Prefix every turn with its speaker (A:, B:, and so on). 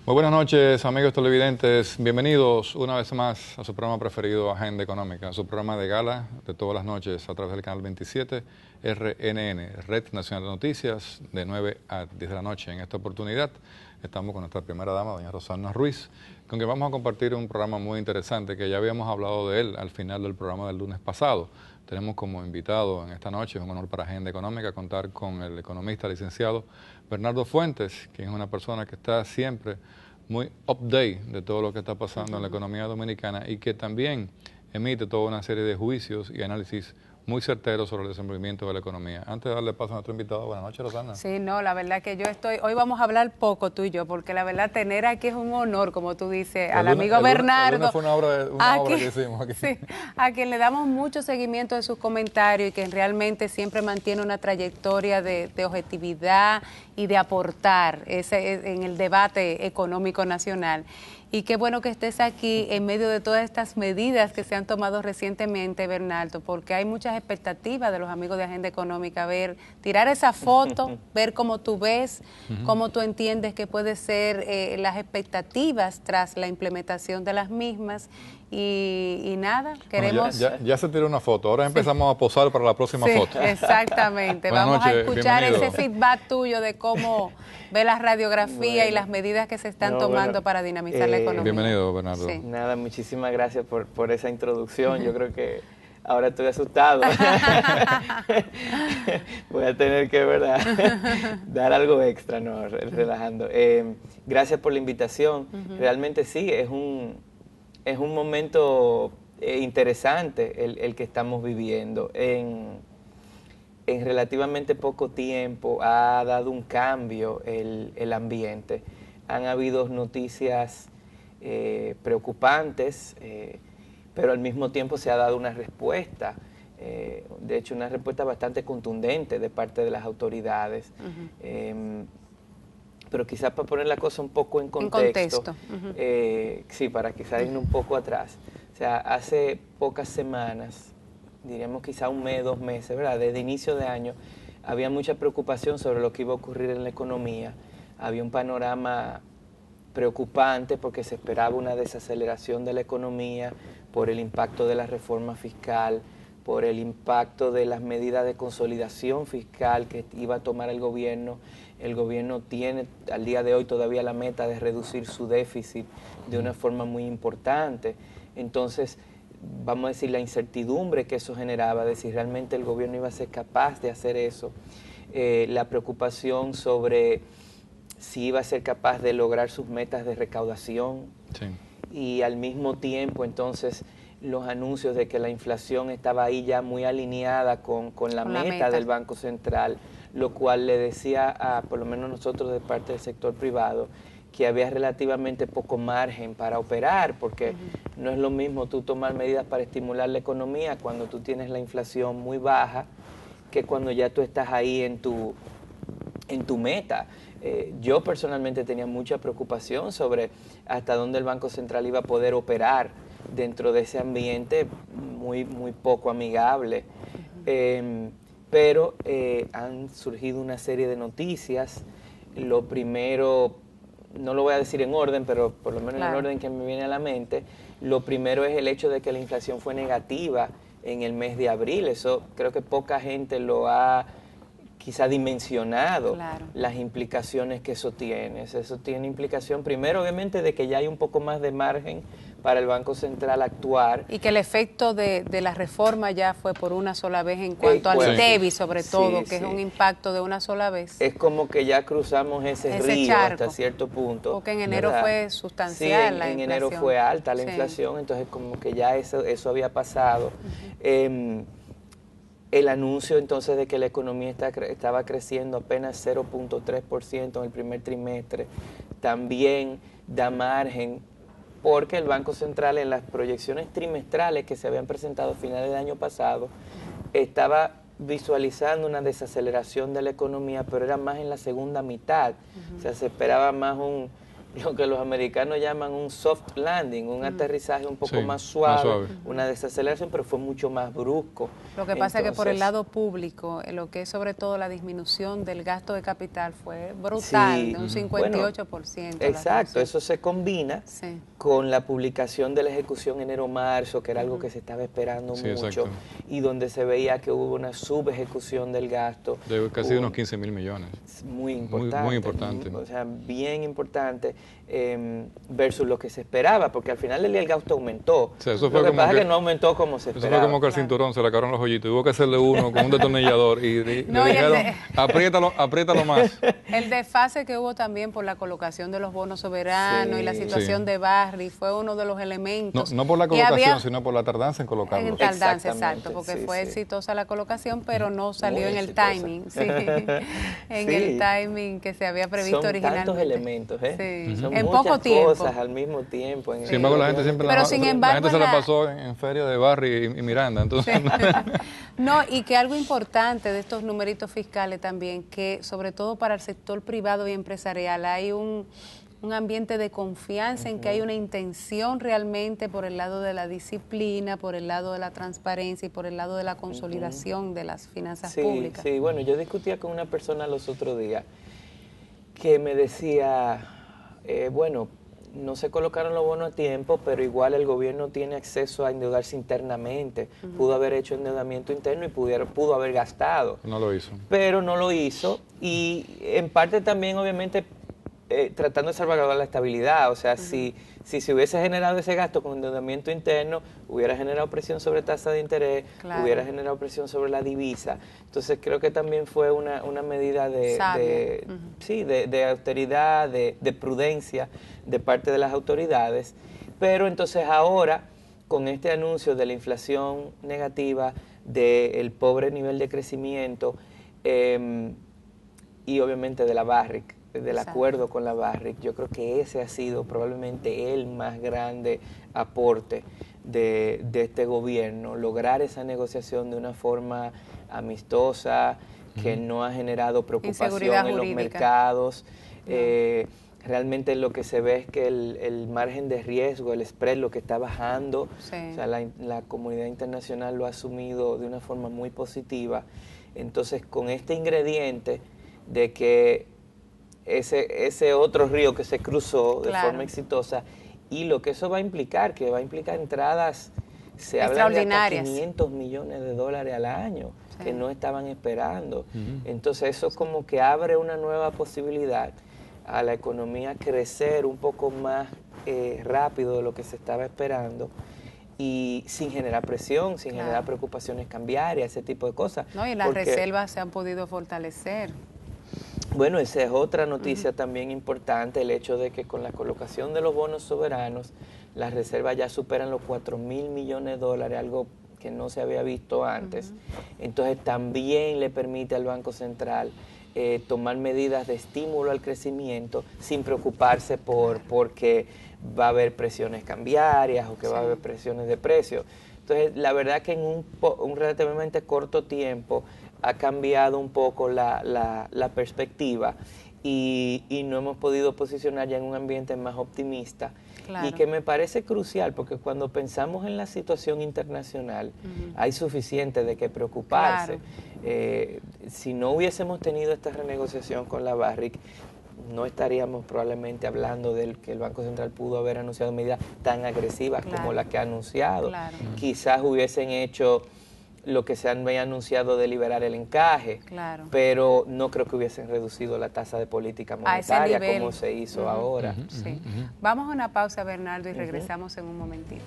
A: Muy buenas noches, amigos televidentes. Bienvenidos una vez más a su programa preferido, Agenda Económica, su programa de gala de todas las noches a través del canal 27, RNN, Red Nacional de Noticias, de 9 a 10 de la noche. En esta oportunidad estamos con nuestra primera dama, doña Rosana Ruiz, con quien vamos a compartir un programa muy interesante que ya habíamos hablado de él al final del programa del lunes pasado. Tenemos como invitado en esta noche, es un honor para Agenda Económica, contar con el economista licenciado Bernardo Fuentes, quien es una persona que está siempre muy update de todo lo que está pasando en la economía dominicana y que también emite toda una serie de juicios y análisis muy certeros sobre el desenvolvimiento de la economía. Antes de darle paso a nuestro invitado, buenas noches, Rosana.
B: Sí, no, la verdad que hoy vamos a hablar poco tú y yo, porque la verdad tener aquí es un honor, como tú dices, al amigo Bernardo.
A: El lunes fue una obra que hicimos aquí.
B: Sí, a quien le damos mucho seguimiento de sus comentarios y que realmente siempre mantiene una trayectoria de objetividad y de aportar en el debate económico nacional. Y qué bueno que estés aquí en medio de todas estas medidas que se han tomado recientemente, Bernardo, porque hay muchas expectativas de los amigos de Agenda Económica, tirar esa foto, ver cómo tú ves, cómo tú entiendes que pueden ser las expectativas tras la implementación de las mismas. Y nada, queremos...
A: Bueno, ya se tiró una foto, ahora empezamos a posar para la próxima foto.
B: Exactamente, vamos a escuchar ese feedback tuyo de cómo ve la radiografía y las medidas que se están tomando para dinamizar la economía.
A: Bienvenido, Bernardo.
C: Sí. Nada, muchísimas gracias por esa introducción. Yo creo que ahora estoy asustado. Voy a tener que, ¿verdad?, dar algo extra, no, relajando. Gracias por la invitación. Realmente sí, es un momento interesante el que estamos viviendo. En relativamente poco tiempo ha dado un cambio el ambiente. Han habido noticias preocupantes, pero al mismo tiempo se ha dado una respuesta, de hecho una respuesta bastante contundente de parte de las autoridades. Pero quizás para poner la cosa un poco en contexto. Sí, para quizás irnos un poco atrás. O sea, hace pocas semanas, diríamos quizá un mes, 2 meses, ¿verdad?, desde inicio de año, había mucha preocupación sobre lo que iba a ocurrir en la economía. Había un panorama preocupante porque se esperaba una desaceleración de la economía por el impacto de la reforma fiscal, por el impacto de las medidas de consolidación fiscal que iba a tomar el gobierno. El gobierno tiene al día de hoy todavía la meta de reducir su déficit de una forma muy importante. Entonces, vamos a decir, la incertidumbre que eso generaba de si realmente el gobierno iba a ser capaz de hacer eso, la preocupación sobre si iba a ser capaz de lograr sus metas de recaudación, sí, y al mismo tiempo entonces los anuncios de que la inflación estaba ahí ya muy alineada con la meta del Banco Central, lo cual le decía por lo menos nosotros de parte del sector privado, que había relativamente poco margen para operar, porque no es lo mismo tú tomar medidas para estimular la economía cuando tú tienes la inflación muy baja, que cuando ya tú estás ahí en tu meta. Yo personalmente tenía mucha preocupación sobre hasta dónde el Banco Central iba a poder operar dentro de ese ambiente muy poco amigable. Pero han surgido una serie de noticias. Lo primero, no lo voy a decir en orden, pero por lo menos en el orden que me viene a la mente, lo primero es el hecho de que la inflación fue negativa en el mes de abril. Eso creo que poca gente lo ha quizá dimensionado, las implicaciones que eso tiene. Eso tiene implicación, primero, obviamente, de que ya hay un poco más de margen para el Banco Central actuar.
B: Y que el efecto de la reforma ya fue por una sola vez en cuanto al DEBI, sobre todo, que es un impacto de una sola vez.
C: Es como que ya cruzamos ese río charco, hasta cierto punto.
B: Porque en enero fue sustancial la inflación.
C: En enero fue alta la inflación, entonces como que ya eso había pasado. El anuncio entonces de que la economía estaba creciendo apenas 0.3% en el primer trimestre también da margen, porque el Banco Central en las proyecciones trimestrales que se habían presentado a finales del año pasado estaba visualizando una desaceleración de la economía, pero era más en la segunda mitad. O sea, se esperaba más lo que los americanos llaman un soft landing, un aterrizaje un poco más suave, una desaceleración, pero fue mucho más brusco.
B: Lo que pasa es que por el lado público, lo que es sobre todo la disminución del gasto de capital fue brutal, de un 58%.
C: Bueno, exacto, eso se combina con la publicación de la ejecución enero-marzo, que era algo que se estaba esperando mucho, y donde se veía que hubo una subejecución del gasto.
A: De casi unos 15 mil millones.
C: Muy importante.
A: Muy importante.
C: O sea, bien importante versus lo que se esperaba, porque al final del día el gasto aumentó.
A: O sea, eso fue
C: lo que
A: como
C: pasa es que no aumentó como se esperaba.
A: Eso fue como que al cinturón se le acabaron los hoyitos. Hubo que hacerle uno con un destornillador y le dijeron, apriétalo más.
B: El desfase que hubo también por la colocación de los bonos soberanos y la situación de Barry fue uno de los elementos.
A: No por la colocación, sino por la tardanza en colocarlos.
B: En tardanza, exacto, porque fue exitosa la colocación, pero no salió en el timing. El timing que se había previsto originalmente.
C: Son tantos elementos, Son
B: en
C: muchas
B: poco tiempo.
C: cosas al mismo tiempo.
A: Sin embargo, la gente siempre la gente se la pasó en feria de Barry y Miranda. Entonces,
B: no, y que algo importante de estos numeritos fiscales también, que sobre todo para el sector privado y empresarial hay un ambiente de confianza en que hay una intención realmente por el lado de la disciplina, por el lado de la transparencia y por el lado de la consolidación de las finanzas públicas.
C: Sí, bueno, yo discutía con una persona los otros días que me decía, bueno, no se colocaron los bonos a tiempo, pero igual el gobierno tiene acceso a endeudarse internamente. Pudo haber hecho endeudamiento interno y pudo haber gastado.
A: No lo hizo.
C: Pero no lo hizo y en parte también obviamente tratando de salvaguardar la estabilidad. O sea, si se hubiese generado ese gasto con endeudamiento interno, hubiera generado presión sobre tasa de interés, hubiera generado presión sobre la divisa. Entonces creo que también fue una medida de austeridad, de prudencia de parte de las autoridades. Pero entonces ahora, con este anuncio de la inflación negativa, del pobre nivel de crecimiento y obviamente de la Barrick, del acuerdo con la Barrick, yo creo que ese ha sido probablemente el más grande aporte de este gobierno, lograr esa negociación de una forma amistosa, que no ha generado preocupación en los mercados. Realmente lo que se ve es que el margen de riesgo, el spread, lo que está bajando, o sea, la comunidad internacional lo ha asumido de una forma muy positiva. Entonces, con este ingrediente de que ese otro río que se cruzó de forma exitosa, y lo que eso va a implicar, que va a implicar entradas, se habla de hasta 500 millones de dólares al año, que no estaban esperando. Entonces eso como que abre una nueva posibilidad a la economía crecer un poco más rápido de lo que se estaba esperando, y sin generar presión, sin generar preocupaciones cambiarias, ese tipo de cosas.
B: No, y las reservas se han podido fortalecer.
C: Bueno, esa es otra noticia también importante, el hecho de que con la colocación de los bonos soberanos, las reservas ya superan los 4.000 millones de dólares, algo que no se había visto antes. Entonces también le permite al Banco Central tomar medidas de estímulo al crecimiento sin preocuparse porque va a haber presiones cambiarias o que va a haber presiones de precios. Entonces, la verdad que en un relativamente corto tiempo ha cambiado un poco la perspectiva y no hemos podido posicionar ya en un ambiente más optimista. Y que me parece crucial, porque cuando pensamos en la situación internacional, hay suficiente de qué preocuparse. Si no hubiésemos tenido esta renegociación con la Barrick, no estaríamos probablemente hablando de que el Banco Central pudo haber anunciado medidas tan agresivas como las que ha anunciado. Quizás hubiesen hecho lo que se había anunciado de liberar el encaje, pero no creo que hubiesen reducido la tasa de política monetaria como se hizo ahora.
B: Vamos a una pausa, Bernardo, y regresamos en un momentito.